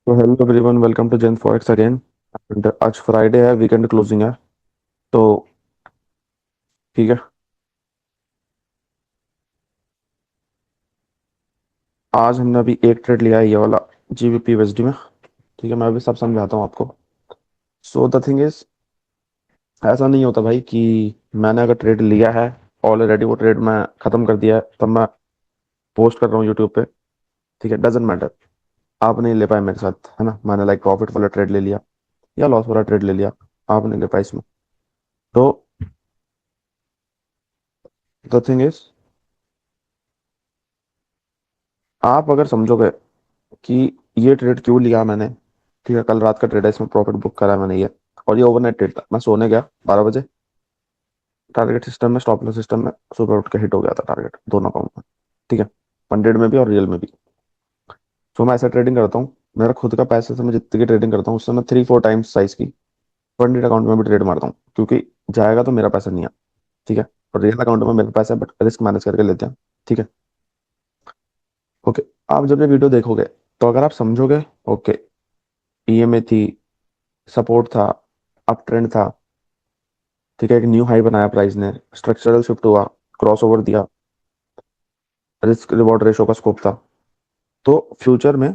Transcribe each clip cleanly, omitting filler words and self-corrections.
तो hello everyone, welcome to Gen forex again. And आज Friday है, वीकेंड क्लोजिंग है। तो ठीक है। आज हमने अभी एक ट्रेड लिया है, ये वाला जीबीपी यूएसडी में। ठीक है, मैं अभी सब समझाता हूँ आपको। सो द थिंग इज, ऐसा नहीं होता भाई कि मैंने अगर ट्रेड लिया है ऑलरेडी, वो ट्रेड मैं खत्म कर दिया है तब मैं पोस्ट कर रहा हूँ यूट्यूब पे। ठीक है, डजेंट मैटर। आप नहीं ले पाए मेरे साथ, है ना। मैंने लाइक प्रॉफिट वाला ट्रेड ले लिया या लॉस वाला ट्रेड ले लिया, आप नहीं ले पाए इसमें। तो द थिंग इज, आप अगर समझोगे कि ये ट्रेड क्यों लिया मैंने। ठीक है, कल रात का ट्रेड है, इसमें प्रॉफिट बुक करा है मैंने ये। और ये ओवरनाइट ट्रेड था, मैं सोने गया 12 बजे। टारगेट सिस्टम में, स्टॉप लॉस सिस्टम में सुबह उठ के हिट हो गया था टारगेट दोनों अकाउंट में। ठीक है, 100 में भी और रियल में भी। तो मैं ऐसा ट्रेडिंग करता हूँ, मेरा खुद का पैसे से मैं जितनी की ट्रेडिंग करता हूँ उससे मैं 3-4 टाइम्स साइज की पंडित अकाउंट में भी ट्रेड मारता हूँ, क्योंकि जाएगा तो मेरा पैसा नहीं है। ठीक है, और रियल अकाउंट में मेरा पैसा है, बट रिस्क मैनेज करके लेते हैं। ठीक है। ओके, आप जब ये वीडियो देखोगे तो अगर आप समझोगे, ओके, ईएमए थी, सपोर्ट था, अप ट्रेंड था। ठीक है, एक न्यू हाई बनाया प्राइस ने, स्ट्रक्चरल शिफ्ट हुआ, क्रॉस ओवर दिया, रिस्क रिवॉर्ड रेशो का स्कोप था। तो फ्यूचर में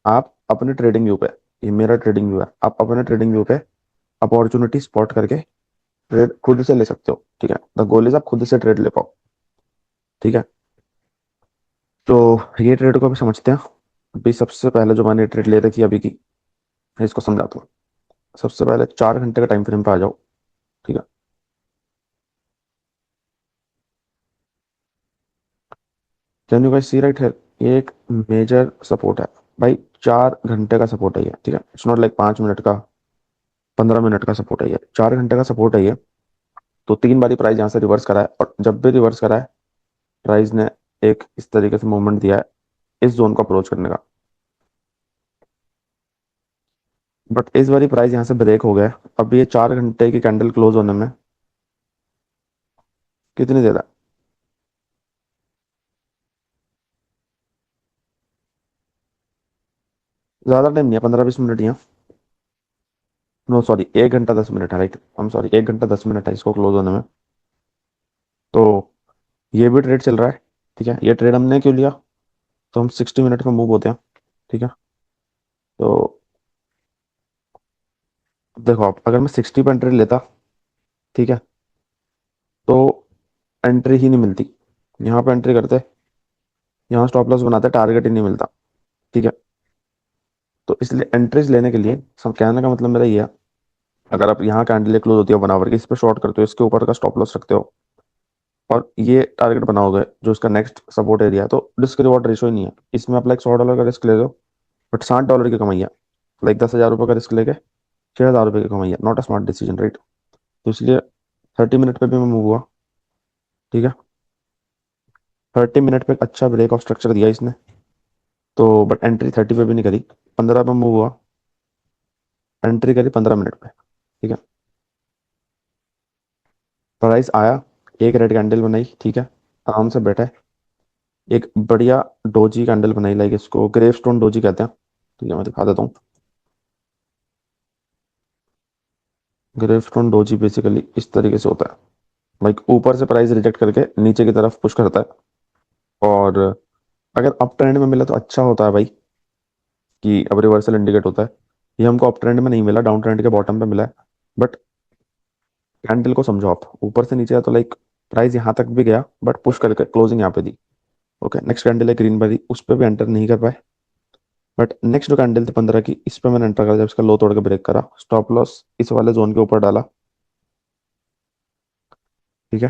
आप अपने ट्रेडिंग व्यू पे, ये मेरा ट्रेडिंग व्यू है, आप अपने ट्रेडिंग व्यू पे अपॉर्चुनिटी स्पॉट करके ट्रेड खुद से ले सकते हो। ठीक है, द गोल इज आप खुद से ट्रेड ले पाओ। ठीक है। तो ये ट्रेड को अभी समझते हैं। अभी सबसे पहले जो मैंने ट्रेड ले रखी है अभी की, मैं इसको समझाता हूँ। सबसे पहले 4 घंटे का टाइम फ्रेम पे आ जाओ। ठीक है, can you guys see right है, ये एक मेजर सपोर्ट है भाई। 4 घंटे का सपोर्ट है ये। ठीक है, इट्स नॉट लाइक 5 मिनट का, 15 मिनट का सपोर्ट है ये, 4 घंटे का सपोर्ट है ये। तो 3 बारी प्राइस यहाँ से रिवर्स करा है, और जब भी रिवर्स करा है प्राइस ने एक इस तरीके से मूवमेंट दिया है इस जोन को अप्रोच करने का। बट इस बारी प्राइस यहाँ से ब्रेक हो गया है। अब ये 4 घंटे की कैंडल क्लोज होने में कितनी देर है? ज्यादा टाइम नहीं है, 15-20 मिनट ही है। नो सॉरी, 1 घंटा 10 मिनट है, राइट। हम सॉरी, 1 घंटा 10 मिनट है इसको क्लोज होने में। तो ये भी ट्रेड चल रहा है। ठीक है, ये ट्रेड हमने क्यों लिया? तो हम 60 मिनट में मूव होते हैं। ठीक है। तो देखो, आप अगर मैं 60 पे एंट्री लेता, ठीक है, तो एंट्री ही नहीं मिलती। यहाँ पे एंट्री करते, यहाँ स्टॉप लॉस बनाते, टारगेट ही नहीं मिलता। ठीक है। तो इसलिए एंट्रीज लेने के लिए सब कहने का मतलब मेरा ये है, अगर आप यहाँ कैंडल क्लोज होती है 1 आवर की, इस पे शॉर्ट करते हो, इसके ऊपर का स्टॉप लॉस रखते हो, और ये टारगेट बनाओगे जो इसका नेक्स्ट सपोर्ट एरिया है, तो रिस्क रिवॉर्ड रेशो ही नहीं है इसमें। आप लाइक $100 का रिस्क ले लो, बट $60 की कमाई है। लाइक 10,000 रुपये का रिस्क लेके 6,000 रुपये की कमाई है। Not a smart decision, right. तो इसलिए 30 मिनट पे भी मैं मूव हुआ। ठीक है, 30 मिनट पे एक अच्छा ब्रेक ऑफ स्ट्रक्चर दिया इसने। तो बट एंट्री 30 पे भी नहीं करी, 15 पे मूव हुआ, एंट्री करी 15 मिनट पे। ठीक है, प्राइस आया, एक रेड कैंडल बनाई, ठीक है, आराम से बैठा है। एक बढ़िया डोजी कैंडल बनाई, लाइक इसको ग्रेव स्टोन डोजी कहते हैं। ठीक है, मैं दिखा देता हूँ। ग्रेव स्टोन डोजी बेसिकली इस तरीके से होता है, लाइक ऊपर से प्राइस रिजेक्ट करके नीचे की तरफ पुश करता है। और अगर अप ट्रेंड में मिला तो अच्छा होता है भाई, कि अब रिवर्सल इंडिकेट होता है। ये हमको अप ट्रेंड में नहीं मिला, डाउन ट्रेंड के बॉटम पे मिला है। बट कैंडल को समझो, आप ऊपर से नीचे आया तो लाइक प्राइस यहाँ तक भी गया, बट पुश करके क्लोजिंग यहाँ पे दी। ओके, नेक्स्ट कैंडल है ग्रीन वाली, उस पर भी एंटर नहीं कर पाए। बट नेक्स्ट जो कैंडल थी 15 की, इस पे मैंने एंटर करा, जब इसका लो तोड़ के ब्रेक करा, स्टॉप लॉस इस वाले जोन के ऊपर डाला। ठीक है,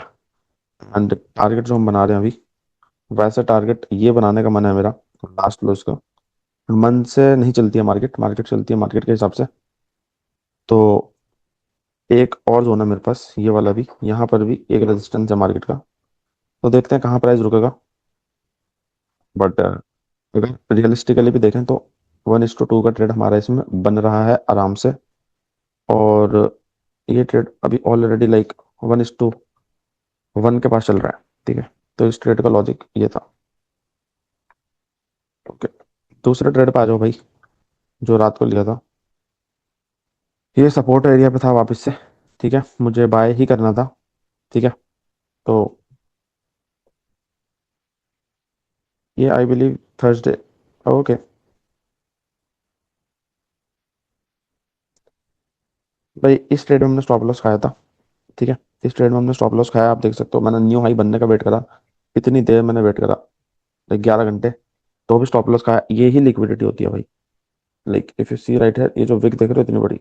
एंड टारगेट जो हम बना रहे हैं अभी, वैसे टारगेट ये बनाने का मन है मेरा, लास्ट लो इसका। मन से नहीं चलती है मार्केट, मार्केट चलती है मार्केट के हिसाब से। तो एक और जोन है मेरे पास, ये वाला भी, यहाँ पर भी एक रेजिस्टेंस है मार्केट का। तो देखते हैं कहाँ प्राइस रुकेगा। बट अगर रियलिस्टिकली भी देखें तो 1:2 का ट्रेड हमारा इसमें बन रहा है आराम से। और ये ट्रेड अभी ऑलरेडी लाइक 1:1 के पास चल रहा है। ठीक है, तो इस ट्रेड का लॉजिक ये था। ओके, दूसरे ट्रेड पे आ जाओ भाई। जो रात को लिया था। ये सपोर्ट एरिया पे था वापस से। ठीक है, मुझे बाय ही करना था। ठीक है, तो ये आई बिलीव थर्सडे। ओके भाई, इस ट्रेड में हमने स्टॉप लॉस खाया था। ठीक है, इस ट्रेड में हमने स्टॉप लॉस खाया, आप देख सकते हो। मैंने न्यू हाई बनने का वेट करा, इतनी देर मैंने वेट करा, लाइक 11 घंटे, तो भी स्टॉप लॉस खाया। ये ही लिक्विडिटी होती है भाई। Like if you see right है, ये जो विक देख रहे हो इतनी बड़ी,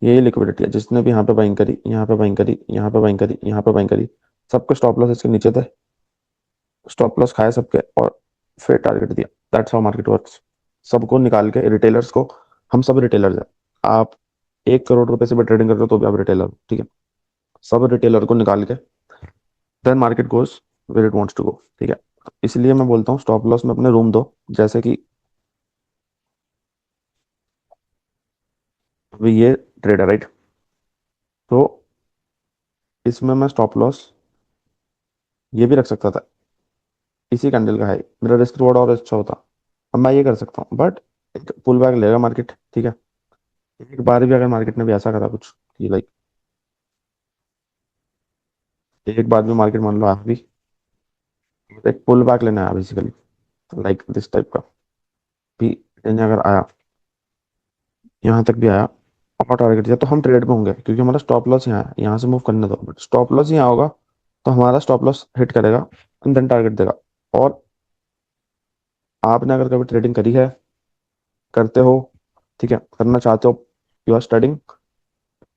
यही लिक्विडिटी है। जिसने भी यहाँ पे बाइंग करी, यहाँ पे बाइंग करी, यहाँ पे बाइंग करी, यहाँ पे बाइंग करी, सबको स्टॉप लॉस इसके नीचे थे, स्टॉप लॉस खाए सबके, और फिर टारगेट दिया। That's how market works. सबको निकाल के रिटेलर्स को, हम सब रिटेलर्स हैं। आप 1 करोड़ रुपए से भी ट्रेडिंग कर रहे हो तो भी आप रिटेलर हो। ठीक है, सब रिटेलर को निकाल के then market goes where it wants to go. ठीक है, इसलिए मैं बोलता हूँ स्टॉप लॉस में अपने रूम दो। जैसे कि अभी ये ट्रेड है राइट, तो इसमें मैं स्टॉप लॉस ये भी रख सकता था, इसी कैंडल का है, मेरा रिस्क रिवॉर्ड और अच्छा होता। अब मैं ये कर सकता हूँ, बट पुल बैक लेगा मार्केट। ठीक है, एक बार भी अगर मार्केट ने भी ऐसा करा कुछ कि लाइक एक बार भी मार्केट मान लो आप भी एक पुल बैक लेने आया बेसिकली, लाइक दिस टाइप का भी लेने अगर आया, यहाँ तक भी आया और टारगेट दिया, तो हम ट्रेड में होंगे, क्योंकि हमारा स्टॉप लॉस यहाँ है। यहाँ से मूव करने दो, बट स्टॉप लॉस यहाँ होगा, तो हमारा स्टॉप लॉस हिट करेगा एंड देन टारगेट देगा। और आपने अगर कभी ट्रेडिंग करी है, करते हो, ठीक है, करना चाहते हो, यू आर स्टडिंग,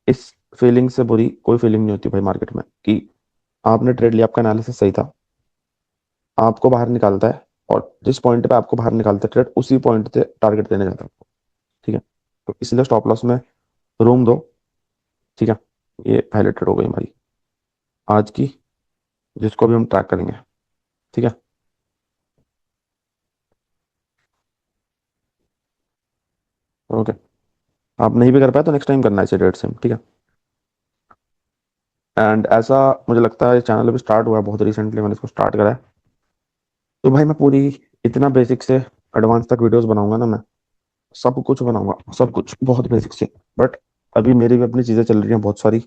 इस फीलिंग से बुरी कोई फीलिंग नहीं होती भाई मार्केट में, कि आपने ट्रेड लिया, आपका एनालिसिस सही था, आपको बाहर निकालता है, और जिस पॉइंट पे आपको बाहर निकालता है ट्रेड, उसी पॉइंट पे टारगेट देने जाता है। ठीक है, तो इसलिए स्टॉप लॉस में रूम दो। ठीक है, ये पहले ट्रेड हो गई हमारी आज की, जिसको भी हम ट्रैक करेंगे। ठीक है, ओके। आप नहीं भी कर पाए तो नेक्स्ट टाइम करना है इसे डेट से, ठीक है। एंड ऐसा मुझे लगता है चैनल अभी स्टार्ट हुआ है बहुत रिसेंटली, मैंने इसको स्टार्ट करा है, तो भाई मैं पूरी इतना बेसिक से एडवांस तक वीडियोस बनाऊंगा ना मैं, सब कुछ बनाऊंगा, सब कुछ बहुत बेसिक से। बट अभी मेरी भी अपनी चीज़ें चल रही हैं बहुत सारी,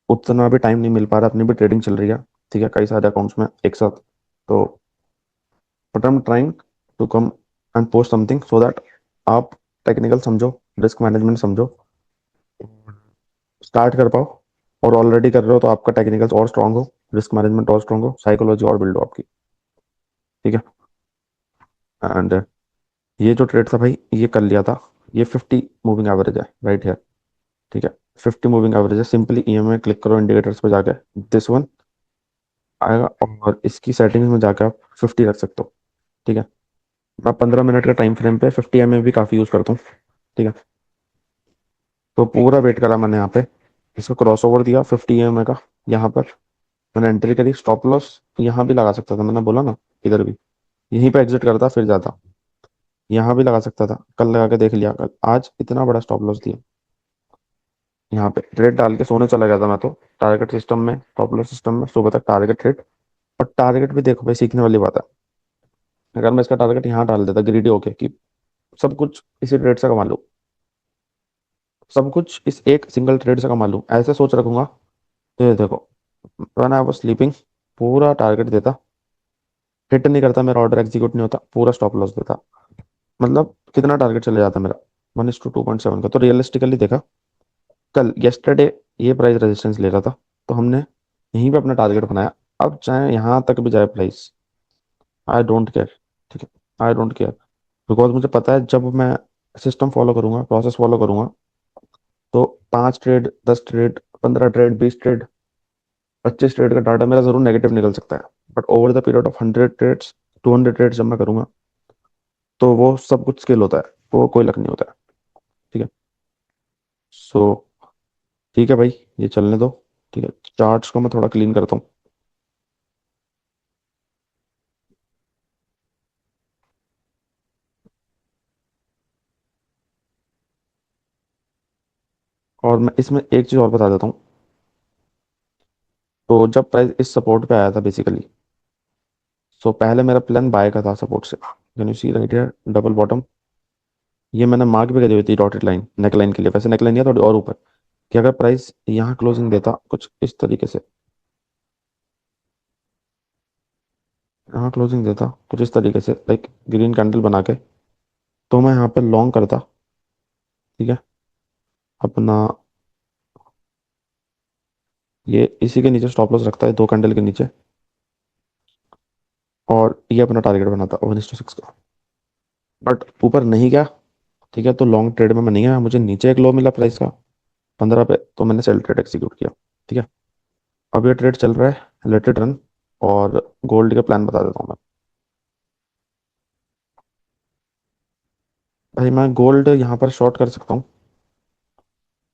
उतना भी टाइम नहीं मिल पा रहा, अपनी भी ट्रेडिंग चल रही है। ठीक है, कई सारे अकाउंट्स में एक साथ, तो but I am trying to come and post something so that आप टेक्निकल समझो, रिस्क मैनेजमेंट समझो, स्टार्ट कर पाओ। और ऑलरेडी कर रहे हो तो आपका टेक्निकल्स और स्ट्रांग हो, रिस्क मैनेजमेंट और स्ट्रांग हो, साइकोलॉजी और बिल्ड हो आपकी। ठीक है, एंड ये जो ट्रेड था भाई, ये कर लिया था। ये 50 मूविंग एवरेज है राइट है। ठीक है, 50 मूविंग एवरेज है। सिंपली ईएमआई क्लिक करो इंडिकेटर्स पे जाके, दिस वन आएगा, और इसकी सेटिंग्स में जाकर आप 50 रख सकते हो। ठीक है, मैं 15 मिनट का टाइम फ्रेम पे 50 भी काफ़ी यूज़ करता हूँ। ठीक है, तो पूरा वेट करा मैंने यहाँ पे, इसको क्रॉस ओवर दिया 50 का, यहाँ पर मैंने एंट्री करी, स्टॉप लॉस यहाँ भी लगा सकता था, मैंने बोला ना, इधर भी यहीं पे एग्जिट करता फिर जाता, यहाँ भी लगा सकता था, कल लगा के देख लिया, कल आज इतना बड़ा स्टॉप लॉस दिया। यहाँ पे ट्रेड डाल के सोने चला गया था मैं तो, टारगेट सिस्टम में, स्टॉप लॉस सिस्टम में, सुबह तक टारगेट हिट। और टारगेट भी देखो भाई, सीखने वाली बात है, अगर मैं इसका टारगेट यहाँ डाल देता ग्रीडी होके कि सब कुछ इसी ट्रेड से कमा लूँ, सब कुछ इस एक सिंगल ट्रेड से कमा लूँ, ऐसे सोच रखूंगा, तो ये देखो, व्हेन आई वाज स्लीपिंग पूरा टारगेट देता, हिट नहीं करता, मेरा ऑर्डर एग्जीक्यूट नहीं होता, पूरा स्टॉप लॉस देता, मतलब कितना टारगेट चले जाता मेरा, 1:2.7 का। तो रियलिस्टिकली देखा, कल येस्टरडे ये प्राइस रेजिस्टेंस ले रहा था, तो हमने यहीं पे अपना टारगेट बनाया। अब चाहे यहाँ तक भी जाए प्राइस, आई डोंट केयर। ठीक है, आई डोंट केयर, बिकॉज मुझे पता है जब मैं सिस्टम फॉलो करूंगा, प्रोसेस फॉलो करूंगा, तो 5 trade, 10 trade, 15 trade, 20 trade, 25 trade का डाटा मेरा जरूर नेगेटिव निकल सकता है, but over the period of 100 trades, 200 trades जब मैं करूंगा, तो वो सब कुछ स्केल होता है, वो कोई लक नहीं होता है। ठीक है, सो ठीक है भाई, ये चलने दो। ठीक है, चार्ट्स को मैं थोड़ा क्लीन करता हूँ, और मैं इसमें एक चीज़ और बता देता हूँ। तो जब प्राइस इस सपोर्ट पे आया था बेसिकली, सो पहले मेरा प्लान बाय का था सपोर्ट से, can you see right here, double bottom, ये मैंने मार्क भी करी हुई थी डॉटेड लाइन नेक लाइन के लिए, वैसे नेक लाइन नहीं है, थोड़ी और ऊपर, कि अगर प्राइस यहाँ क्लोजिंग देता कुछ इस तरीके से, यहाँ क्लोजिंग देता कुछ इस तरीके से लाइक ग्रीन कैंडल बना के, तो मैं यहाँ पे लॉन्ग करता। ठीक है, अपना ये इसी के नीचे स्टॉप लॉस रखता है, दो कैंडल के नीचे, और ये अपना टारगेट बनाता 1:6 का। बट ऊपर नहीं गया, ठीक है, तो लॉन्ग ट्रेड में मैं नहीं आया, मुझे नीचे एक लो मिला प्राइस का 15 पे, तो मैंने सेल ट्रेड एक्सिक्यूट किया। ठीक है, अब ये ट्रेड चल रहा है, लेट इट रन। और गोल्ड का प्लान बता देता हूँ मैं। भाई मैं गोल्ड यहाँ पर शॉर्ट कर सकता हूँ।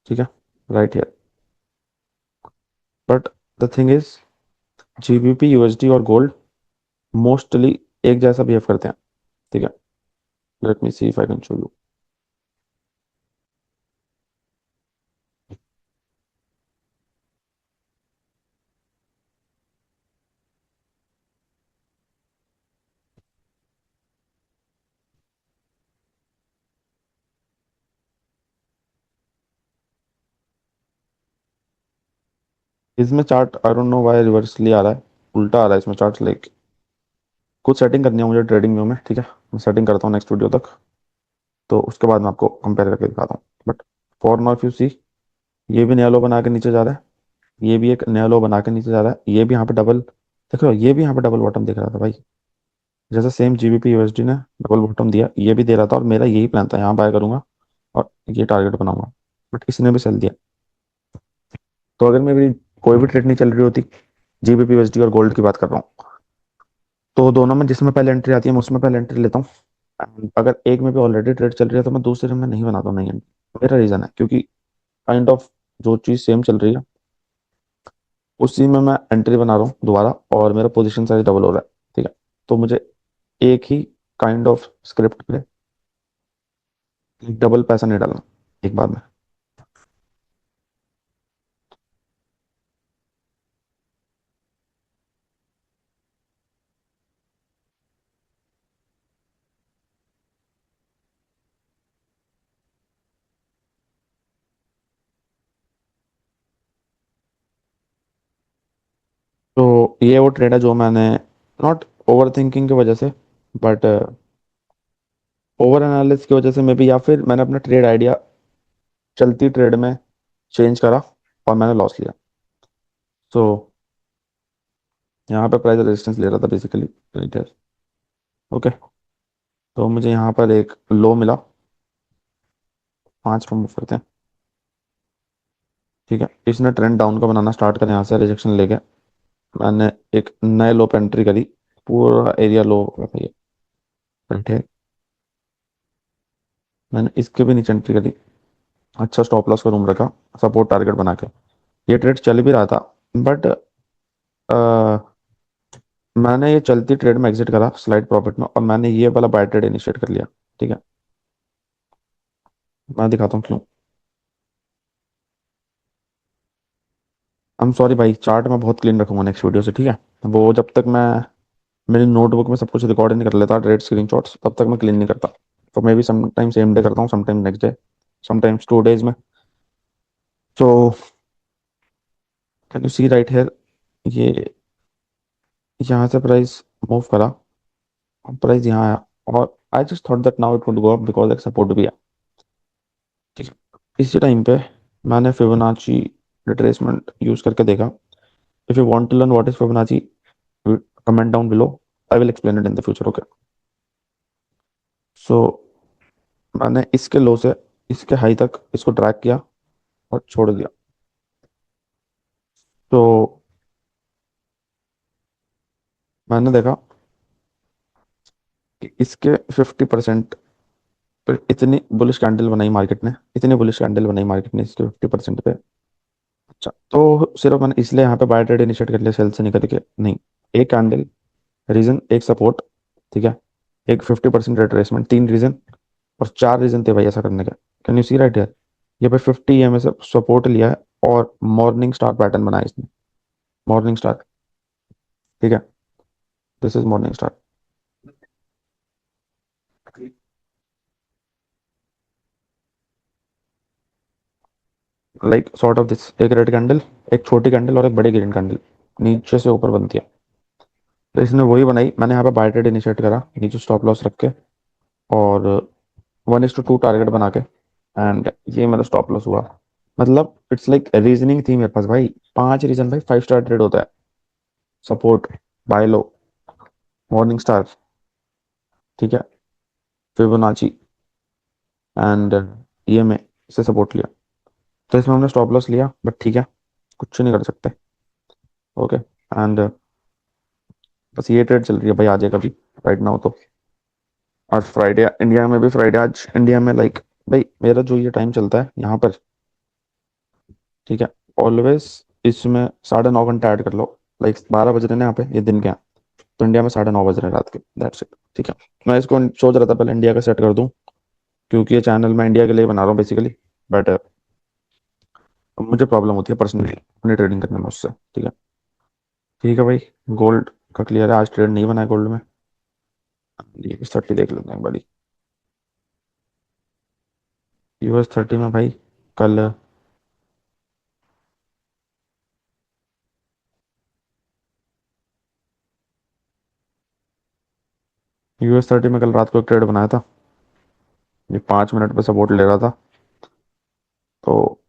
ठीक है, right here. But the thing is, GBP USD और गोल्ड मोस्टली एक जैसा बिहेव करते हैं। ठीक है, let me see if I can show you. इसमें chart I don't know why reversely आ रहा है, उल्टा आ रहा है इसमें चार्ट, लाइक कुछ सेटिंग करनी है मुझे ट्रेडिंग व्यू में। ठीक है, मैं सेटिंग करता हूँ नेक्स्ट वीडियो तक, तो उसके बाद मैं आपको कंपेयर करके दिखाता हूँ। But for now if you see, ये भी नया लो बना के नीचे जा रहा है, ये भी एक नया लो बना के नीचे जा रहा है, ये भी यहाँ पे डबल, देख रहे हो, ये भी यहाँ पे डबल बॉटम दिख रहा था भाई। जैसे सेम जीबीपी यूएसडी ने डबल बॉटम दिया, ये भी दे रहा था, और मेरा यही प्लान था, यहाँ बाय करूंगा और ये टारगेट बनाऊंगा। बट इसने भी सेल दिया। तो अगर मेरी कोई भी ट्रेड नहीं चल रही होती, जीबीपी यूएसडी और गोल्ड की बात कर रहा हूँ, तो दोनों में जिसमें पहले एंट्री आती है मैं उसमें पहले एंट्री लेता हूँ। And अगर एक में भी ऑलरेडी ट्रेड चल रही है तो मैं दूसरे में नहीं बनाता हूँ नई एंट्री। मेरा रीजन है क्योंकि काइंड ऑफ जो चीज़ सेम चल रही है उसी में मैं एंट्री बना रहा हूँ दोबारा, और मेरा पोजीशन साइज डबल हो रहा है। ठीक है, तो मुझे एक ही काइंड ऑफ स्क्रिप्ट पे डबल पैसा नहीं डालना एक बार में। तो ये वो ट्रेड है जो मैंने, नॉट ओवर थिंकिंग की वजह से, बट ओवर एनालिसिस की वजह से मे बी, या फिर मैंने अपना ट्रेड आइडिया चलती ट्रेड में चेंज करा और मैंने लॉस लिया। सो यहाँ पे प्राइस रेजिस्टेंस ले रहा था बेसिकली, ओके। तो मुझे यहाँ पर एक लो मिला, 5 को मूव करते हैं। ठीक है, इसने ट्रेंड डाउन का बनाना स्टार्ट कर, यहाँ से रिजेक्शन लेके मैंने एक नए लो पे एंट्री करी, पूरा एरिया लो हो गया था ये, ठीक है। मैंने इसके भी नीचे एंट्री करी, अच्छा स्टॉप लॉस का रूम रखा, सपोर्ट टारगेट बना के। ये ट्रेड चल भी रहा था, बट मैंने ये चलती ट्रेड में एग्जिट करा स्लाइड प्रॉफिट में, और मैंने ये वाला बाय ट्रेड इनिशिएट कर लिया। ठीक है, मैं दिखाता हूँ क्यों। आई एम सॉरी भाई, चार्ट मैं बहुत क्लीन रखूंगा नेक्स्ट वीडियो से। ठीक है, वो जब तक मैं मेरी नोटबुक में सब कुछ रिकॉर्ड नहीं कर लेता ट्रेड स्क्रीनशॉट्स, तब तक मैं क्लीन नहीं करता। तो मैं भी समटाइम सेम डे करता हूँ, sometime next day, sometimes 2 days में। तो can you see right here, ये यहाँ से प्राइस मूव करा, प्राइस यहाँ आया, और I just thought that now it would go up because एक सपोर्ट भी है। ठीक है, इसी टाइम पे मैंने फिबोनाची रिट्रेसमेंट यूज करके देखा। If you want to learn what is Fibonacci, comment down below, I will explain it in the future, okay. So मैंने इसके लो से इसके हाई तक इसको ड्रैग किया और छोड़ दिया। तो मैंने देखा कि इसके 50% पर इतनी बुलिश कैंडल बनाई मार्केट ने, इतनी बुलिश कैंडल बनाई मार्केट ने इसके 50% पे। अच्छा, तो सिर्फ मैंने इसलिए यहाँ पे बाय ट्रेड इनिशिएट कर लिया सेल से निकल के नहीं, एक कैंडल, रीजन, एक सपोर्ट, ठीक है, एक 50% रिट्रेसमेंट, 3 रीजन, और 4 रीजन थे भाई ऐसा करने के। कैन यू सी राइट है, ये भाई 50 EMA से सपोर्ट लिया है, और मॉर्निंग स्टार पैटर्न बनाया इसने, मॉर्निंग स्टार। ठीक है, this is morning star. Like sort of this, एक रेड कैंडल, एक छोटी कैंडल और एक बड़ी ग्रीन कैंडल नीचे से ऊपर बनती है। तो इसने वही बनाई, मैंने यहाँ पे बाय ट्रेड इनिशिएट करा नीचे स्टॉप लॉस रख के, और 1:2 टारगेट बना के, एंड ये मेरा स्टॉप लॉस हुआ। मतलब इट्स लाइक रीजनिंग थी मेरे पास भाई, 5 रीजन भाई, 5 स्टार ट्रेड होता है। सपोर्ट, बाय लो, मॉर्निंग स्टार, ठीक है, फिबोनाची एंड ईएमए से सपोर्ट लिया। तो इसमें हमने स्टॉप लॉस लिया, बट ठीक है, कुछ नहीं कर सकते। ओके, एंड बस ये ट्रेड चल रही है भाई, आ जाएगा भी राइट नाउ तो। आज फ्राइडे, इंडिया में भी फ्राइडे आज, इंडिया में लाइक भाई मेरा जो ये टाइम चलता है यहाँ पर, ठीक है, ऑलवेज इसमें 9:30 घंटे ऐड कर लो। लाइक 12 बज रहे हैं यहाँ पे, ये दिन के हैं, तो इंडिया में 9:30 बज रहे हैं रात के, दैट्स इट। ठीक है, मैं इसको सोच रहा था पहले इंडिया का सेट कर दूं, क्योंकि ये चैनल मैं इंडिया के लिए बना रहा हूँ बेसिकली, बट मुझे प्रॉब्लम होती है पर्सनली अपनी ट्रेडिंग करने में उससे। ठीक है, ठीक है भाई, गोल्ड का क्लियर है, आज ट्रेड नहीं बना है गोल्ड में। US 30 देख लेते हैं बड़ी। US 30 में भाई कल, US 30 में कल रात को एक ट्रेड बनाया था, ये 5 मिनट पे सपोर्ट ले रहा था, तो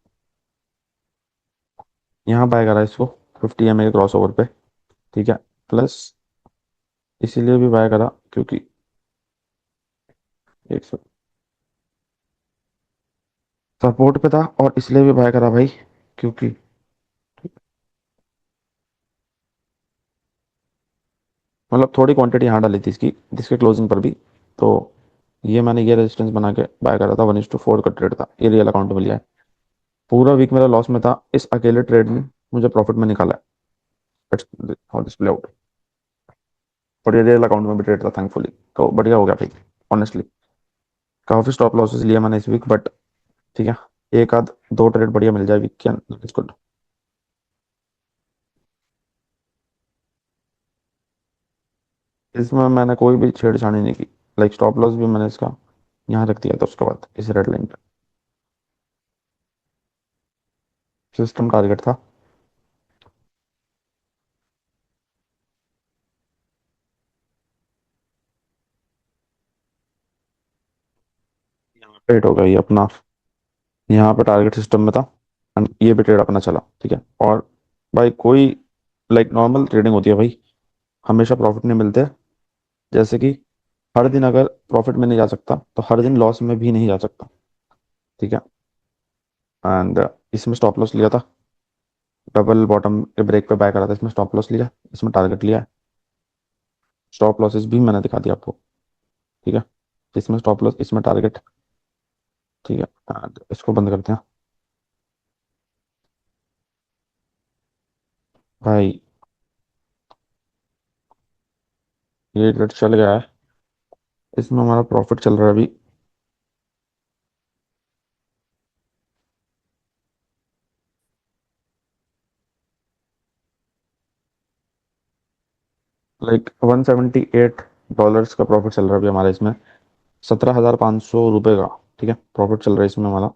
यहाँ बाय करा इसको 50 MA के क्रॉस ओवर पे। ठीक है, प्लस इसीलिए भी बाय करा क्योंकि एक सपोर्ट पे था, और इसलिए भी बाय करा भाई क्योंकि मतलब थोड़ी क्वांटिटी यहाँ डाली थी इसकी, जिसके क्लोजिंग पर भी, तो ये मैंने ये रेजिस्टेंस बना के बाय करा था। 1:4 का ट्रेड था, ये रियल अकाउंट में लिया है। पूरा वीक मेरा लॉस में था, इस अकेले ट्रेड में मुझे प्रॉफिट में निकाला है। How this play out. और ये रियल अकाउंट में भी ट्रेड था थैंकफुली, तो बढ़िया हो गया भाई ऑनेस्टली। काफी स्टॉप लॉसेस लिया मैंने इस वीक, बट ठीक है, एक आध दो ट्रेड बढ़िया मिल जाए वीक के अंदर, इट्स गुड। इसमें मैंने कोई भी छेड़छाड़ी नहीं की, लाइक स्टॉप लॉस भी मैंने इसका यहाँ रख दिया था उसके बाद इस रेड लाइन पे। सिस्टम टारगेट था। ट्रेड हो गया ये अपना, यहाँ पे टारगेट सिस्टम में था, एंड ये भी ट्रेड अपना चला। ठीक है, और भाई कोई लाइक नॉर्मल ट्रेडिंग होती है भाई, हमेशा प्रॉफिट नहीं मिलते। जैसे कि हर दिन अगर प्रॉफिट में नहीं जा सकता, तो हर दिन लॉस में भी नहीं जा सकता। ठीक है, एंड इसमें स्टॉप लॉस लिया था, डबल बॉटम के ब्रेक पे बाय करा था, इसमें स्टॉप लॉस लिया, इसमें टारगेट लिया है। स्टॉप लॉसेस भी मैंने दिखा दिया आपको। ठीक है, इसमें स्टॉप लॉस, इसमें टारगेट। ठीक है, and इसको बंद करते हैं भाई। ये ट्रेड चल गया है, इसमें हमारा प्रॉफिट चल रहा है अभी, लाइक $178 का प्रॉफिट चल रहा है अभी हमारा इसमें, 17,500 रुपये का। ठीक है, प्रॉफिट चल रहा है इसमें हमारा।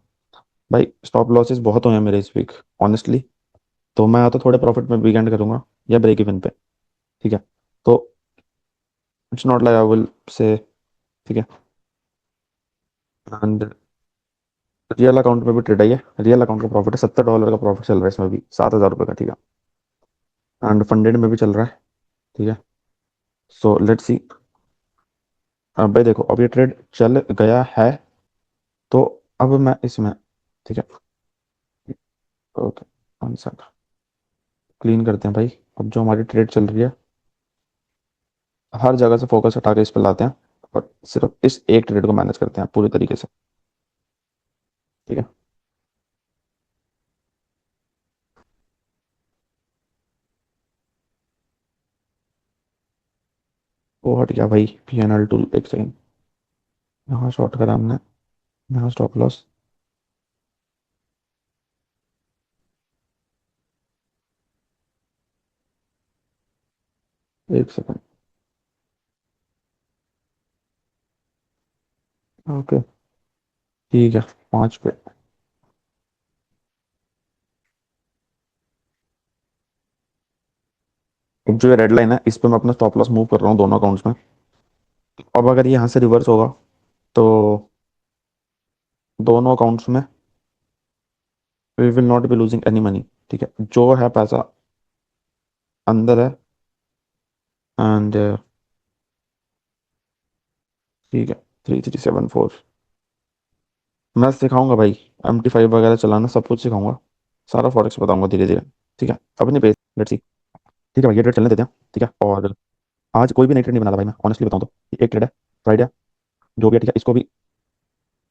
भाई स्टॉप लॉसेस बहुत हुए हैं मेरे इस वीक ऑनेस्टली, तो मैं या तो थोड़े प्रॉफिट में वीकेंड करूंगा या ब्रेक इवन पे। ठीक है, तो it's not like I will say. ठीक है, एंड रियल अकाउंट में भी ट्रेड आई है, रियल अकाउंट का प्रॉफिट है, $70 का प्रॉफिट चल रहा है इसमें भी, 7,000 रुपये का। ठीक है, एंड फंडेड में भी चल रहा है। ठीक है, सो लेट्स सी। अब भाई देखो, अब ये ट्रेड चल गया है, तो अब मैं इसमें, ठीक है, ओके, आंसर क्लीन करते हैं भाई। अब जो हमारी ट्रेड चल रही है, हर जगह से फोकस हटा के इस पर लाते हैं, और सिर्फ इस एक ट्रेड को मैनेज करते हैं पूरी तरीके से। ठीक है, वो हट गया भाई, PNL टूल, एक सेकंड। यहाँ शॉर्ट करा हमने, यहाँ स्टॉप लॉस, एक सेकंड। ओके, ठीक है, 5 पे। जो ये रेड लाइन है इस पे मैं अपना स्टॉप लॉस मूव कर रहा हूँ दोनों अकाउंट्स में। अब अगर ये यहाँ से रिवर्स होगा तो दोनों अकाउंट्स में we will not be losing any money. ठीक है, जो है पैसा अंदर है। एंड ठीक है, 3374। मैं सिखाऊंगा भाई, MT5 वगैरह चलाना सब कुछ सिखाऊंगा, सारा फॉरेक्स बताऊंगा धीरे धीरे। ठीक है, अपनी पेज, लेट्स सी। ठीक है भाई, ये ट्रेड चलने देते हैं। ठीक है, और आज कोई भी नई ट्रेड नहीं बना रहा भाई, मैं ऑनेस्टली बताऊं तो ये एक ट्रेड है, फ्राइडे, जो भी है। ठीक है, इसको भी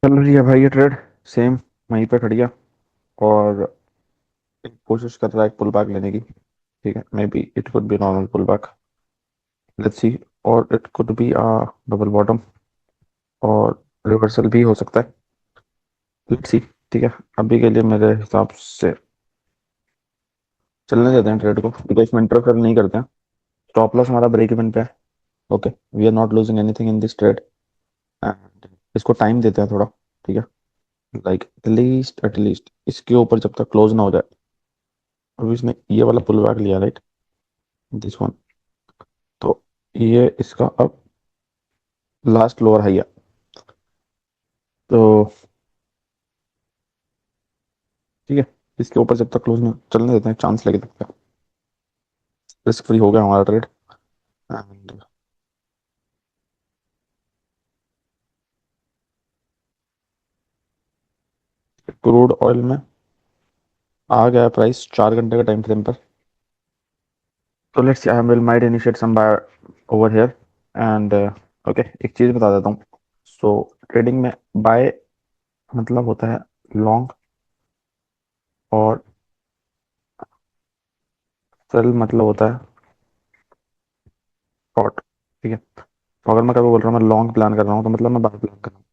चल रही है भाई ये ट्रेड, सेम वहीं पे खड़ी है। और एक कोशिश कर रहा है एक पुल बैक लेने की। ठीक है, maybe it could be normal pull back, let's see. और it could be a double bottom, और रिवर्सल भी हो सकता है, लेट्स सी। ठीक है, अभी के लिए मेरे हिसाब से चलने देते हैं ट्रेड को, बिकॉज इसमें इंटरफेयर नहीं करते हैं। स्टॉप लॉस हमारा ब्रेक इवन पे है। Okay, we are not losing anything in this trade. And इसको टाइम देते हैं थोड़ा। ठीक है, लाइक एटलीस्ट इसके ऊपर जब तक क्लोज ना हो जाए। अभी इसने ये वाला पुल बैक लिया, राइट, दिस वन। तो ये इसका अब लास्ट लोअर हाई है। तो ठीक है, इसके ऊपर जब तक क्लोज नहीं चलने देते हैं, चांस लेके देखते हैं। रिस्क फ्री हो गया हमारा ट्रेड। एंड क्रूड ऑयल में आ गया प्राइस 4 घंटे का टाइम फ्रेम पर। तो let's I will might initiate some buy over here. And okay, एक चीज बता देता हूँ। सो ट्रेडिंग में बाय मतलब होता है लॉन्ग, और सेल मतलब होता है शॉर्ट। ठीक है, तो अगर मैं कभी बोल रहा हूँ मैं लॉन्ग प्लान कर रहा हूँ तो मतलब मैं बाय प्लान कर रहा हूँ।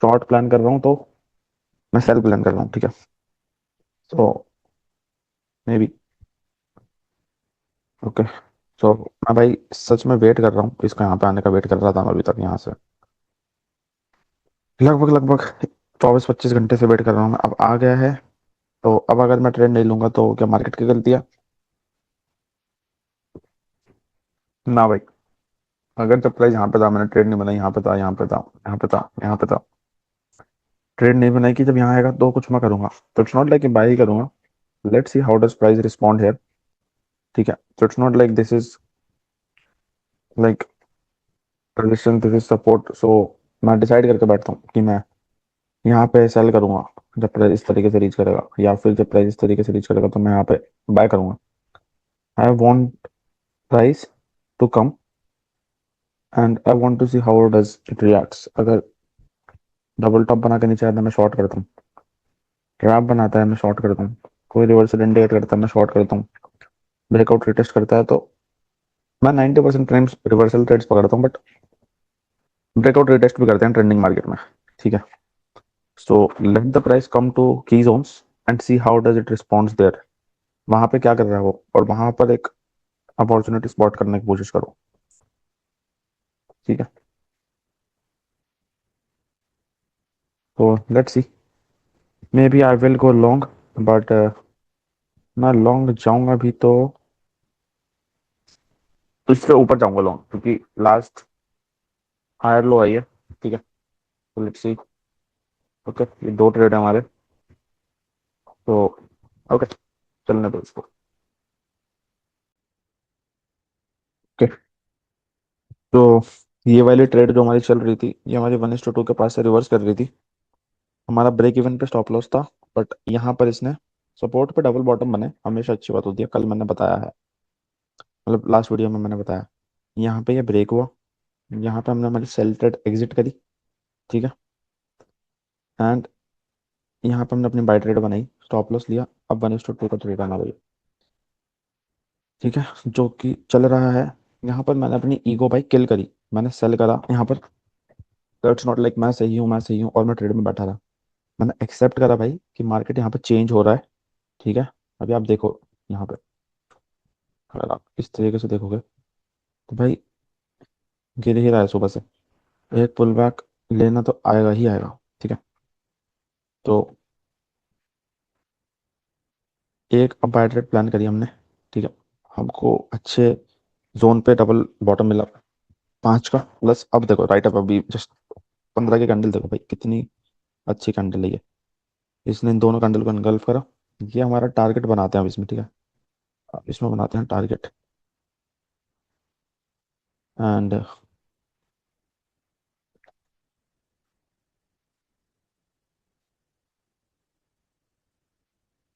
शॉर्ट प्लान कर रहा हूँ तो मैं सेल प्लान कर रहा हूँ। ठीक है, तो मे बी ओके। सो मैं भाई सच में वेट कर रहा हूँ, इसका यहाँ पे आने का वेट कर रहा था मैं अभी तक यहाँ से लगभग लगभग 24-25 घंटे से वेट कर रहा हूँ मैं। अब आ गया है, तो अब अगर मैं ट्रेड नहीं लूंगा तो क्या मार्केट की गलती है? ना भाई, अगर जब प्राइस यहाँ पे था मैंने ट्रेड नहीं बनाई, यहाँ पे था, यहाँ पे था, यहाँ पे था, यहाँ पे था, ट्रेड नहीं बनाई कि जब यहाँ आएगा तो कुछ मैं करूंगा। तो इट्स नॉट लाइक कि बाय ही करूंगा। Let's see how does price respond here. ठीक है, तो it's not like this is like resistance, this is support. So मैं डिसाइड करके बैठता हूँ कि मैं यहाँ पे सेल करूंगा जब प्राइस इस तरीके से रीच करेगा, या फिर जब प्राइस इस तरीके से रीच करेगा तो मैं यहाँ पे बाय करूंगा। I want price to come and I want to see how does it reacts. अगर डबल टॉप बना के नीचे आता है मैं शॉर्ट करता हूँ, ट्रैप बनाता है मैं शॉर्ट करता हूँ, कोई रिवर्सल इंडिकेट करता है मैं शॉर्ट करता हूँ, ब्रेकआउट रिटेस्ट करता है तो मैं 90% टाइम्स रिवर्सल ट्रेड्स पकड़ता हूँ, बट ब्रेकआउट रिटेस्ट भी करते हैं ट्रेंडिंग मार्केट में। ठीक है, so let the price come to key zones and see how does it responds there. वहां पे क्या कर रहा है वो, और वहां पर एक अपॉर्चुनिटी स्पॉट करने की कोशिश करो। ठीक है, तो let's see, maybe I will go long, but मैं लॉन्ग जाऊंगा भी तो इससे ऊपर जाऊंगा लॉन्ग, क्योंकि लास्ट हायर लो आई है। ठीक है, तो लेट्स सी। ओके, ये दो ट्रेड है हमारे, तो ओके, चलने दो इसको। ओके, तो ये वाली ट्रेड जो हमारी चल रही थी ये हमारी 1:2 के पास से रिवर्स कर रही थी। हमारा ब्रेक इवन पे स्टॉप लॉस था, बट यहाँ पर इसने सपोर्ट पे डबल बॉटम बने, हमेशा अच्छी बात होती है, कल मैंने बताया है, मतलब लास्ट वीडियो में मैंने बताया। यहाँ पे ये ब्रेक हुआ, यहाँ पे हमने हमारी सेल ट्रेड एग्जिट करी। ठीक है, एंड यहाँ पे हमने अपनी बाय ट्रेड बनाई, स्टॉप लॉस लिया, अब 1:2 का ट्रेड आना भाई। ठीक है, जो कि चल रहा है। यहाँ पर मैंने अपनी ईगो भाई किल करी, मैंने सेल करा यहाँ पर। तो इट्स नॉट लाइक मैं सही हूँ, मैं सही हूँ और मैं ट्रेड में बैठा रहा। मैंने एक्सेप्ट करा भाई कि मार्केट यहाँ पे चेंज हो रहा है। ठीक है, अभी आप देखो यहाँ पे, अगर आप इस तरीके से देखोगे तो भाई गिर ही रहा है सुबह से। एक पुल बैक लेना तो आएगा ही आएगा। ठीक है, तो एक अब बाय ट्रेड प्लान करी हमने। ठीक है, हमको अच्छे जोन पे डबल बॉटम मिला 5 का प्लस। अब देखो राइट अप अभी जस्ट 15 की कैंडल देखो भाई कितनी अच्छी कैंडल है ये। इसने इन दोनों कैंडल को इनगल्फ करा। ये हमारा टारगेट बनाते हैं अब इसमें, ठीक है। अब इसमें बनाते हैं टारगेट। एंड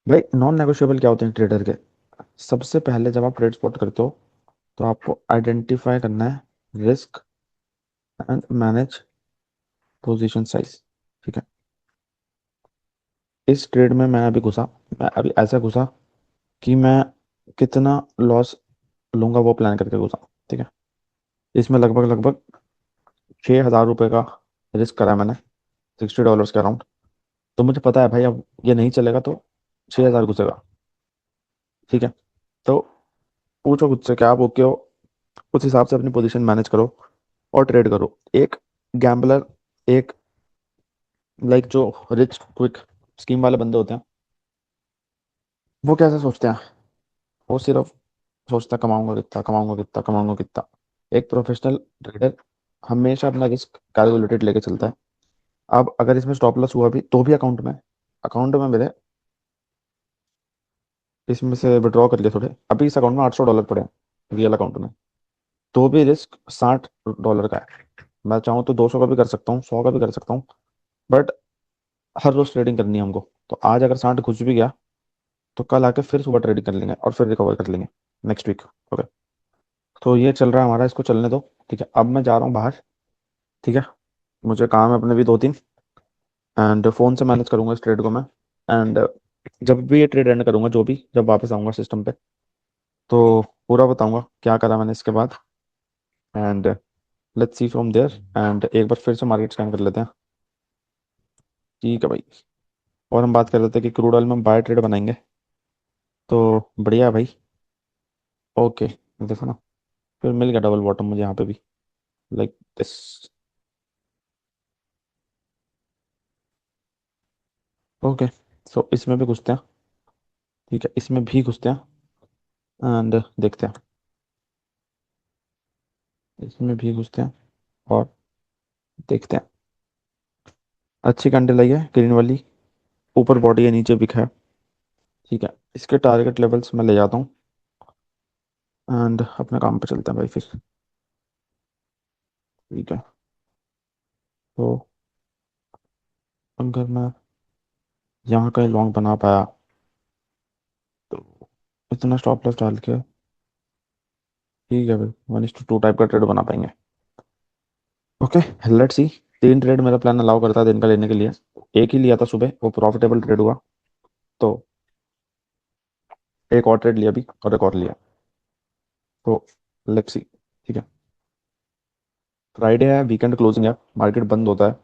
भाई नॉन नेगोशिएबल क्या होते हैं ट्रेडर के? सबसे पहले जब आप ट्रेड स्पॉट करते हो तो आपको आइडेंटिफाई करना है risk and manage position size, ठीक है। इस ट्रेड में मैं अभी घुसा, मैं अभी ऐसा घुसा कि मैं कितना लॉस लूंगा वो प्लान करके घुसा, ठीक है। इसमें लगभग लगभग 6,000 रुपये का रिस्क करा मैंने, $60 के अराउंड। तो मुझे पता है भाई अब ये नहीं चलेगा तो 6,000 घुसेगा, ठीक है। तो पूछो मुझसे क्या आप ओके हो, उस हिसाब से अपनी पोजीशन मैनेज करो और ट्रेड करो। एक गैम्बलर, एक लाइक जो रिच क्विक स्कीम वाले बंदे होते हैं, वो कैसे सोचते हैं? वो सिर्फ सोचता है कमाऊंगा कितना, कमाऊंगा कितना, कमाऊंगा कितना। एक प्रोफेशनल ट्रेडर हमेशा अपना रिस्क कैलकुलेटेड लेके चलता है। अब अगर इसमें स्टॉप लॉस हुआ भी तो भी अकाउंट में मेरे इसमें से विड्रॉ कर लिए थोड़े, अभी इस अकाउंट में $800 पड़े हैं रियल अकाउंट में। तो भी रिस्क $60 का है। मैं चाहूँ तो 200 का भी कर सकता हूँ, 100 का भी कर सकता हूँ। बट हर रोज ट्रेडिंग करनी है हमको। तो आज अगर 60 घुस भी गया तो कल आके फिर सुबह ट्रेडिंग कर लेंगे और फिर रिकवर कर लेंगे नेक्स्ट वीक। ओके, तो ये चल रहा है हमारा, इसको चलने दो, ठीक है। अब मैं जा रहा हूँ बाहर, ठीक है। मुझे काम है अपने भी 2-3, एंड फोन से मैनेज करूंगा इस ट्रेड को मैं। एंड जब भी ये ट्रेड एंड करूंगा, जो भी जब वापस आऊंगा सिस्टम पे, तो पूरा बताऊंगा क्या करा मैंने इसके बाद। And let's see from there. And एक बार फिर से मार्केट स्कैन कर लेते हैं, ठीक है भाई। और हम बात कर रहे थे कि क्रूड ऑयल में बाय ट्रेड बनाएंगे, तो बढ़िया है भाई। ओके, देखो ना, फिर मिल गया डबल बॉटम मुझे यहाँ पे भी, लाइक दिस। ओके, सो इसमें भी घुसते हैं, ठीक है। इसमें भी घुसते हैं एंड देखते हैं। इसमें भी घुसते हैं और देखते हैं। अच्छी कैंडल आई है ग्रीन वाली, ऊपर बॉडी है नीचे बिखा है, ठीक है। इसके टारगेट लेवल्स मैं ले जाता हूँ एंड अपने काम पे चलते हैं भाई फिर, ठीक है। तो अगर मैं यहाँ का लॉन्ग बना पाया तो इतना स्टॉप लॉस डाल के, ठीक है भाई, 1:2 टाइप का ट्रेड बना पाएंगे। Okay, let's see. 3 ट्रेड मेरा प्लान अलाउ करता है दिन का लेने के लिए। एक ही लिया था सुबह, वो प्रॉफिटेबल ट्रेड हुआ, तो एक और ट्रेड लिया अभी और एक और लिया। तो लेट्स सी, ठीक है। फ्राइडे है, वीकेंड क्लोजिंग है, मार्केट बंद होता है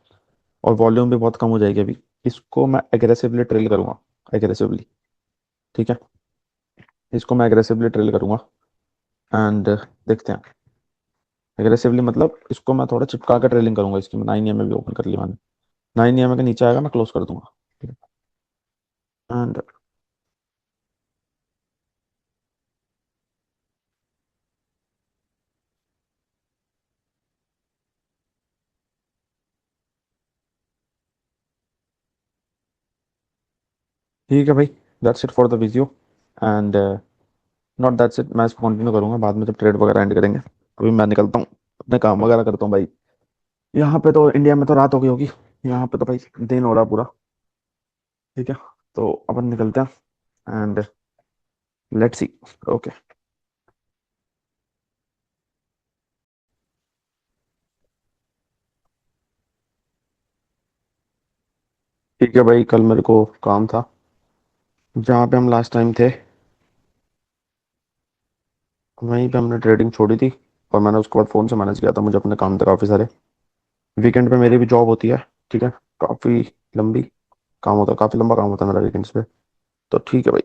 और वॉल्यूम भी बहुत कम हो जाएगी अभी। इसको मैं एग्रेसिवली ट्रेल करूंगा, एग्रेसिवली, ठीक है। इसको मैं एग्रेसिवली ट्रेल करूंगा एंड देखते हैं। एग्रेसिवली मतलब इसको मैं थोड़ा चिपका कर ट्रेलिंग करूंगा। इसकी मैं 9 EMA भी ओपन कर लिया मैंने। 9 EMA के नीचे आएगा मैं क्लोज कर दूंगा, ठीक है। एंड ठीक है भाई, that's it for the video. And not that's it, मैं इसको कंटिन्यू करूंगा बाद में जब ट्रेड वगैरह एंड करेंगे। अभी मैं निकलता हूँ, अपने काम वगैरह करता हूँ भाई। यहाँ पे तो इंडिया में तो रात हो गई होगी, यहाँ पे तो भाई दिन हो रहा पूरा, ठीक है। तो अपन निकलते हैं एंड लेट्स सी। ओके, ठीक है भाई। कल मेरे को काम था जहाँ पे हम लास्ट टाइम थे, वहीं पे हमने ट्रेडिंग छोड़ी थी और मैंने उसके बाद फ़ोन से मैनेज किया था। मुझे अपने काम थे काफ़ी सारे। वीकेंड पे मेरी भी जॉब होती है, ठीक है। काफ़ी लंबी काम होता है, काफ़ी लंबा काम होता है मेरा वीकेंड्स पे। तो ठीक है भाई,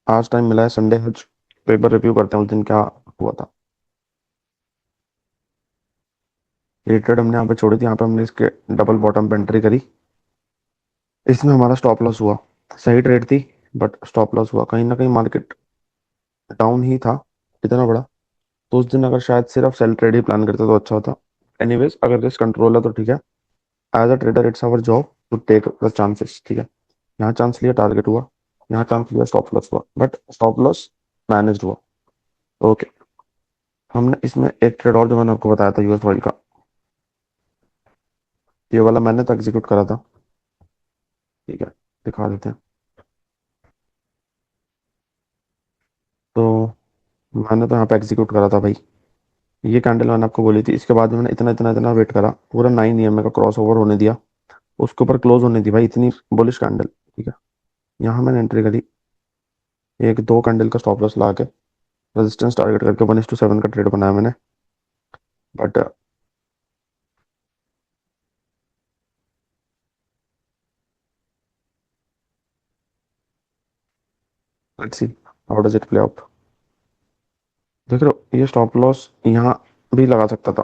आज टाइम मिला है संडे आज, तो एक बार रिव्यू करते हैं उस दिन क्या हुआ था। ये ट्रेड हमने यहाँ पे छोड़ी थी, यहाँ पे हमने इसके डबल बॉटम पे एंट्री करी। इसमें हमारा स्टॉप लॉस हुआ। सही ट्रेड थी बट स्टॉप लॉस हुआ, कहीं ना कहीं मार्केट डाउन ही था इतना बड़ा। तो उस दिन अगर शायद सिर्फ सेल ट्रेड ही प्लान करते तो अच्छा होता। एनीवेज अगर रिस्क कंट्रोल है तो ठीक है। As a trader it's our job to take the chances, ठीक है। यहाँ चांस लिया, टारगेट हुआ। यहाँ चांस लिया, स्टॉप लॉस हुआ, बट स्टॉप लॉस मैनेज हुआ। ओके। हमने इसमें एक ट्रेड और जो मैंने आपको बताया था यूएस ऑयल का, ये वाला मैंने तो एग्जीक्यूट करा था। ठीक है, दिखा देते हैं। तो मैंने तो यहाँ पे एग्जीक्यूट करा था भाई। ये कैंडल मैंने आपको बोली थी, इसके बाद मैंने इतना इतना इतना वेट करा, पूरा 9 EMA का क्रॉस ओवर होने दिया, उसके ऊपर क्लोज होने दी भाई, इतनी बुलिश कैंडल। ठीक है, यहाँ मैंने एंट्री करी, एक दो कैंडल का स्टॉप लॉस ला के रेजिस्टेंस टारगेट करके 1:7 का ट्रेड बनाया मैंने। But let's see how does it play out. देख रहे हो, ये स्टॉप लॉस यहाँ भी लगा सकता था,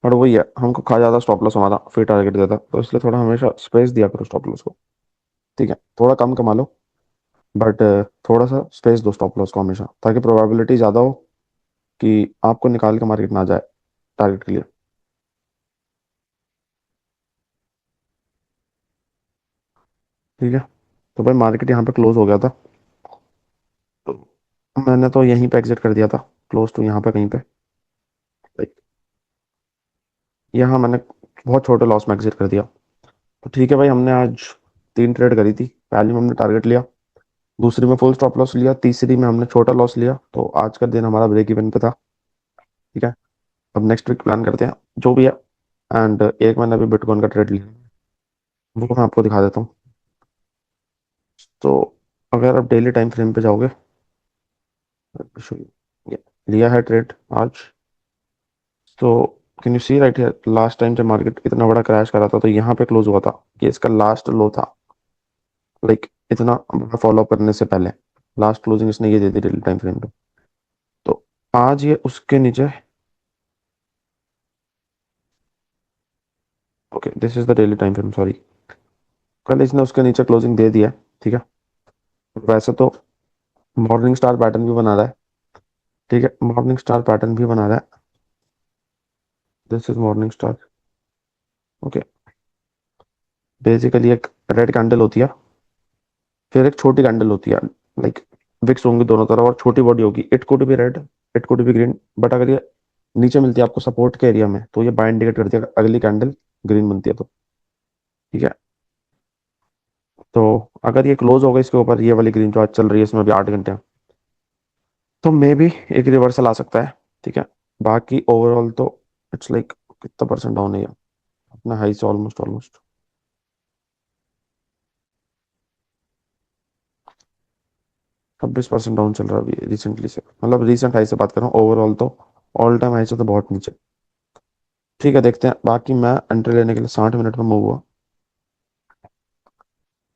पर वही है, हमको खा जाता स्टॉप लॉस हमारा, फिर टारगेट देता, तो इसलिए थोड़ा हमेशा स्पेस दिया करो स्टॉप लॉस को। ठीक है, थोड़ा कम कमा लो, बट थोड़ा सा स्पेस दो स्टॉप लॉस को हमेशा, ताकि प्रोबेबिलिटी ज़्यादा हो कि आपको निकाल के मार्केट ना जाए टारगेट के लिए। ठीक है, तो भाई मार्केट यहाँ पे क्लोज हो गया था, तो मैंने तो यहीं पे एग्जिट कर दिया था, क्लोज टू यहाँ पे कहीं पे। लाइक यहाँ मैंने बहुत छोटे लॉस में एग्जिट कर दिया। तो ठीक है भाई, हमने आज 3 ट्रेड करी थी। पहली में हमने टारगेट लिया, दूसरी में फुल स्टॉप लॉस लिया, तीसरी में हमने छोटा लॉस लिया, तो आज का दिन हमारा ब्रेक इवन पे था। ठीक है, अब नेक्स्ट वीक प्लान करते हैं जो भी है। एंड एक मैंने अभी बिटकॉइन का ट्रेड लिया, वो मैं आपको दिखा देता हूँ। तो अगर आप डेली टाइम फ्रेम पे जाओगे, ये लिया है ट्रेड आज। तो can you see right here, last time जब मार्केट इतना बड़ा क्रैश करा था तो यहाँ पे क्लोज हुआ था, ये इसका लास्ट लो था। लाइक इतना बड़ा फॉलो अप करने से पहले लास्ट क्लोजिंग इसने ये दे दी डेली टाइम फ्रेम पे। तो आज ये उसके नीचे, okay this is the daily time frame, sorry, कल इसने उसके नीचे क्लोजिंग दे दिया। ठीक है, वैसे तो मॉर्निंग स्टार पैटर्न भी बना रहा है। ठीक है, मॉर्निंग स्टार पैटर्न भी बना रहा है, this is morning star. Okay, basically एक रेड कैंडल होती है, फिर एक छोटी कैंडल होती है, लाइक विक्स होंगी दोनों तरफ और छोटी बॉडी होगी, it could B red, it could be green, but अगर ये नीचे मिलती है आपको सपोर्ट के एरिया में, तो ये बाय इंडिकेट करती है अगर अगली कैंडल ग्रीन बनती है तो। ठीक है, तो अगर ये क्लोज होगा इसके ऊपर, ये वाली ग्रीन जो आज चल रही है इसमें अभी 8 घंटे हैं, तो मे बी एक रिवर्सल आ सकता है। ठीक है, बाकी ओवरऑल तो इट्स लाइक कितना परसेंट डाउन है ये, अपना हाई से ऑलमोस्ट ऑलमोस्ट 26% डाउन चल रहा है अभी रिसेंटली से, मतलब रिसेंट हाई से बात कर रहा हूँ, ओवरऑल तो ऑल टाइम हाई से तो बहुत नीचे। ठीक है, देखते हैं। बाकी मैं एंट्री लेने के लिए 60 मिनट में मूव हुआ,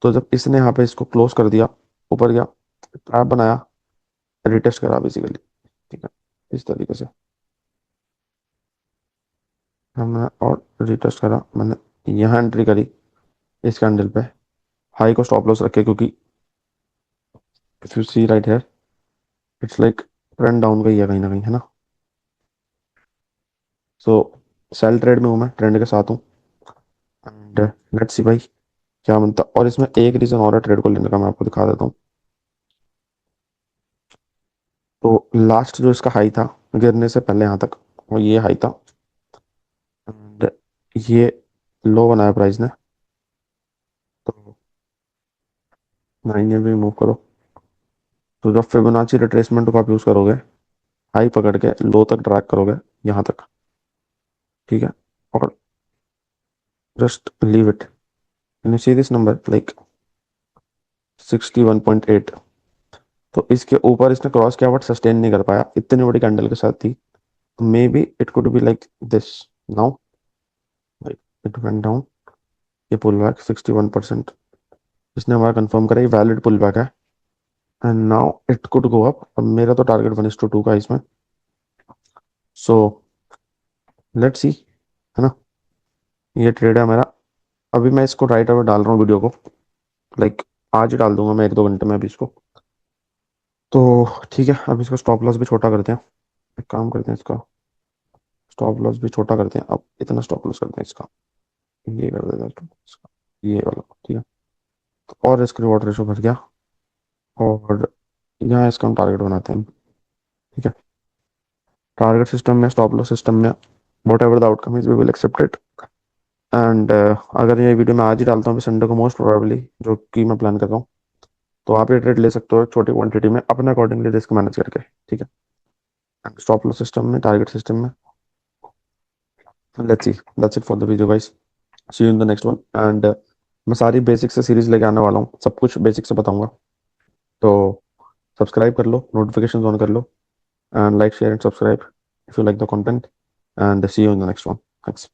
तो जब इसने यहाँ पे इसको क्लोज कर दिया, ऊपर गया, ट्रैप बनाया, रिटेस्ट करा बेसिकली। ठीक है, इस तरीके से हमने और रिटेस्ट करा, मैंने यहाँ एंट्री करी इस कैंडल पे, हाई को स्टॉप लॉस रखे, क्योंकि if you see right here, it's like trend down का ही है कहीं ना कहीं, है ना। सो सेल ट्रेड में हूँ मैं, ट्रेंड के साथ हूँ। एंड लेट्स सी भाई क्या बनता, और इसमें एक रीजन और है ट्रेड को लेने का, मैं आपको दिखा देता हूँ। तो लास्ट जो इसका हाई था गिरने से पहले यहाँ तक, वो ये हाई था, एंड ये लो बनाया प्राइस ने। तो 9 भी मूव करो, तो जब फिबोनाची रिट्रेसमेंट को आप यूज करोगे, हाई पकड़ के लो तक ड्रैग करोगे यहाँ तक। ठीक है, और just leave it, you see this number like 61.8। तो इसके ऊपर इसने क्रॉस किया बट सस्टेन नहीं कर पाया, इतनी बड़ी कैंडल के साथ थी। May be it could be like this now, like it went down, ये पुल बैक 61%, इसने हमारा कंफर्म करा ये वैलिड पुल बैक है, and now it could go up. अब मेरा तो टारगेट 1:2 का है इसमें, सो लेट्स सी, है ना। ये ट्रेड है मेरा, अभी मैं इसको राइट अवे डाल रहा हूँ वीडियो को, लाइक आज ही डाल दूंगा मैं 1-2 घंटे में अभी इसको। तो ठीक है, अब इसका स्टॉप लॉस भी छोटा करते हैं। एक काम करते हैं, इसका स्टॉप लॉस भी छोटा करते हैं, अब इतना स्टॉप लॉस करते हैं इसका, ये कर देते हैं stop loss का, ये वाला, ठीक है। तो और रिस्क रिवॉर्ड रेशो बढ़ गया, और यहाँ इसका हम टारगेट बनाते हैं, ठीक है। टारगेट सिस्टम में, स्टॉप लॉस सिस्टम में, whatever the outcome is we will accept it. And अगर ये वीडियो मैं आज ही डालता हूँ संडे को मोस्ट प्रोबेबली, जो कि मैं प्लान कर रहा हूँ, तो आप ये ट्रेड ले सकते हो छोटी क्वांटिटी में अपने अकॉर्डिंगली रिस्क मैनेज करके, ठीक है। स्टॉप लॉस सिस्टम में, टारगेट सिस्टम में, let's see, that's it for the video guys, see you in the next one. And मैं सारी बेसिक से सीरीज लेके आने वाला हूँ, सब कुछ बेसिक से बताऊंगा, तो सब्सक्राइब कर लो, नोटिफिकेशन ऑन कर लो, and like share and subscribe if you like the content, and see you in the next one. Thanks.